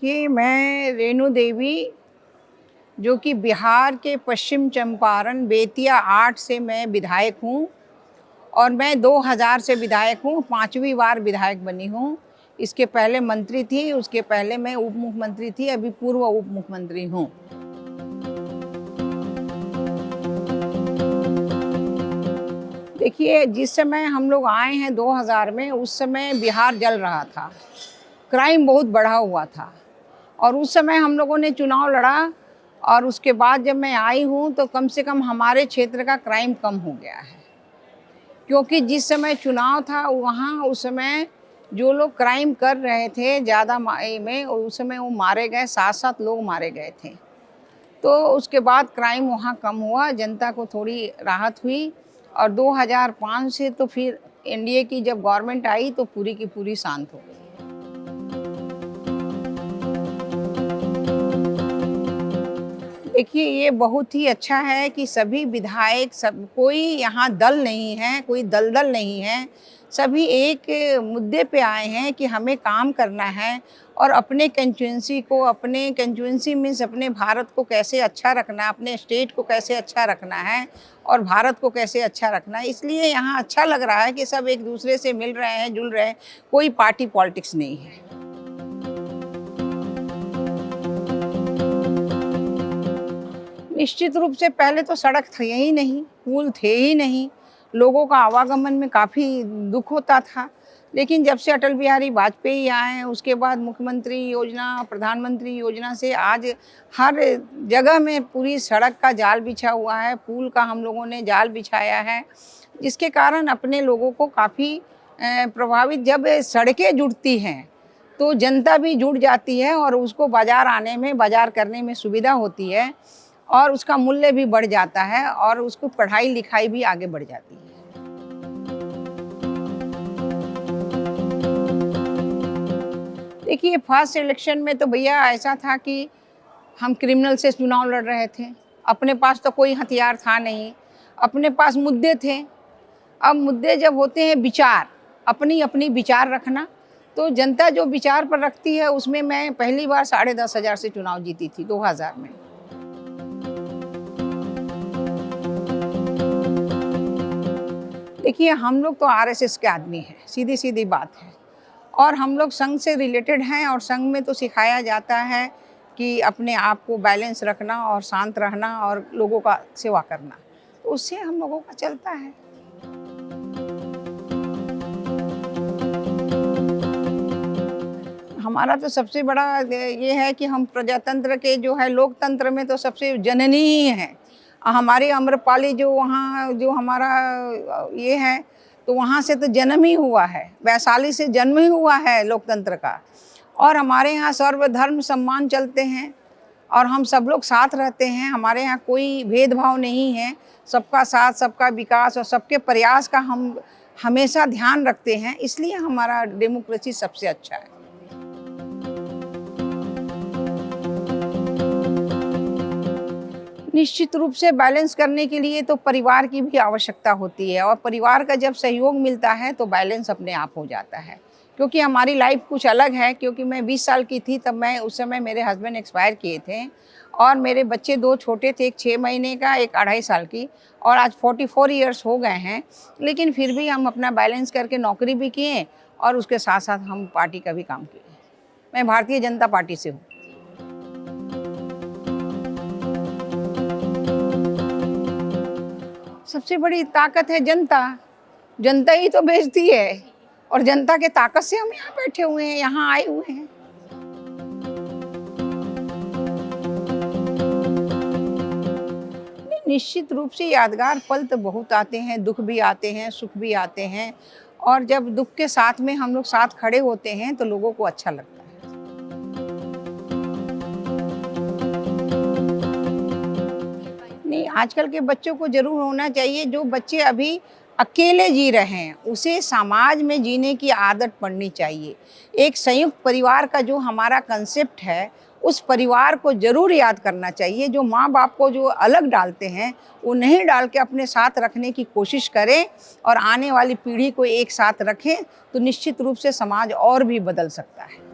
देखिए, मैं रेणु देवी, जो कि बिहार के पश्चिम चंपारण बेतिया 8 से मैं विधायक हूँ और मैं 2000 से विधायक हूँ, 5वीं बार विधायक बनी हूँ। इसके पहले मंत्री थी, उसके पहले मैं उप मुख्यमंत्री थी, अभी पूर्व उप मुख्यमंत्री हूँ। देखिए, जिस समय हम लोग आए हैं 2000 में, उस समय बिहार जल रहा था, क्राइम बहुत बढ़ा हुआ था और उस समय हम लोगों ने चुनाव लड़ा और उसके बाद जब मैं आई हूँ तो कम से कम हमारे क्षेत्र का क्राइम कम हो गया है। क्योंकि जिस समय चुनाव था वहाँ उस समय जो लोग क्राइम कर रहे थे ज़्यादा में, उस समय वो मारे गए, 7-7 लोग मारे गए थे। तो उसके बाद क्राइम वहाँ कम हुआ, जनता को थोड़ी राहत हुई और 2005 से तो फिर एनडीए की जब गवर्नमेंट आई तो पूरी की पूरी शांत हो गई। देखिए, ये बहुत ही अच्छा है कि सभी विधायक, सब कोई यहाँ दल नहीं है, कोई दलदल नहीं है, सभी एक मुद्दे पे आए हैं कि हमें काम करना है और अपने कंस्टिट्यूएंसी मीन्स अपने भारत को कैसे अच्छा रखना है, अपने स्टेट को कैसे अच्छा रखना है और भारत को कैसे अच्छा रखना है। इसलिए यहाँ अच्छा लग रहा है कि सब एक दूसरे से मिल रहे हैं, जुल रहे हैं, कोई पार्टी पॉलिटिक्स नहीं है। निश्चित रूप से पहले तो सड़क थे ही नहीं, पुल थे ही नहीं, लोगों का आवागमन में काफ़ी दुख होता था। लेकिन जब से अटल बिहारी वाजपेयी आए हैं, उसके बाद मुख्यमंत्री योजना, प्रधानमंत्री योजना से आज हर जगह में पूरी सड़क का जाल बिछा हुआ है, पुल का हम लोगों ने जाल बिछाया है, जिसके कारण अपने लोगों को काफ़ी प्रभावित, जब सड़कें जुड़ती हैं तो जनता भी जुड़ जाती है और उसको बाज़ार आने में, बाज़ार करने में सुविधा होती है और उसका मूल्य भी बढ़ जाता है और उसको पढ़ाई लिखाई भी आगे बढ़ जाती है। देखिए, फर्स्ट इलेक्शन में तो भैया ऐसा था कि हम क्रिमिनल से चुनाव लड़ रहे थे, अपने पास तो कोई हथियार था नहीं, अपने पास मुद्दे थे। अब मुद्दे जब होते हैं विचार, अपनी अपनी विचार रखना, तो जनता जो विचार पर रखती है उसमें मैं पहली बार 10,500 से चुनाव जीती थी 2000 में। देखिए, हम लोग तो आरएसएस के आदमी हैं, सीधी सीधी बात है, और हम लोग संघ से रिलेटेड हैं और संघ में तो सिखाया जाता है कि अपने आप को बैलेंस रखना और शांत रहना और लोगों का सेवा करना, तो उससे हम लोगों का चलता है। हमारा तो सबसे बड़ा ये है कि हम प्रजातंत्र के जो है, लोकतंत्र में तो सबसे जननी ही हैं। हमारी अम्रपाली जो वहाँ जो हमारा ये है, तो वहाँ से तो जन्म ही हुआ है, वैशाली से जन्म ही हुआ है लोकतंत्र का। और हमारे यहाँ सर्वधर्म सम्मान चलते हैं और हम सब लोग साथ रहते हैं, हमारे यहाँ कोई भेदभाव नहीं है, सबका साथ, सबका विकास और सबके प्रयास का हम हमेशा ध्यान रखते हैं, इसलिए हमारा डेमोक्रेसी सबसे अच्छा है। निश्चित रूप से बैलेंस करने के लिए तो परिवार की भी आवश्यकता होती है और परिवार का जब सहयोग मिलता है तो बैलेंस अपने आप हो जाता है। क्योंकि हमारी लाइफ कुछ अलग है, क्योंकि मैं 20 साल की थी तब मैं, उस समय मेरे हस्बैंड एक्सपायर किए थे और मेरे बच्चे 2 छोटे थे, एक 6 महीने का, एक 2.5 साल की, और आज 44 ईयर्स हो गए हैं। लेकिन फिर भी हम अपना बैलेंस करके नौकरी भी किए और उसके साथ साथ हम पार्टी का भी काम किए। मैं भारतीय जनता पार्टी से हूँ। सबसे बड़ी ताकत है जनता, जनता ही तो भेजती है और जनता के ताकत से हम यहाँ बैठे हुए हैं, यहाँ आए हुए हैं। निश्चित रूप से यादगार पल तो बहुत आते हैं, दुख भी आते हैं, सुख भी आते हैं, और जब दुख के साथ में हम लोग साथ खड़े होते हैं तो लोगों को अच्छा लगता है। नहीं, आजकल के बच्चों को ज़रूर होना चाहिए। जो बच्चे अभी अकेले जी रहे हैं, उसे समाज में जीने की आदत पड़नी चाहिए। एक संयुक्त परिवार का जो हमारा कंसेप्ट है, उस परिवार को ज़रूर याद करना चाहिए। जो माँ बाप को जो अलग डालते हैं, वो नहीं डाल के अपने साथ रखने की कोशिश करें और आने वाली पीढ़ी को एक साथ रखें, तो निश्चित रूप से समाज और भी बदल सकता है।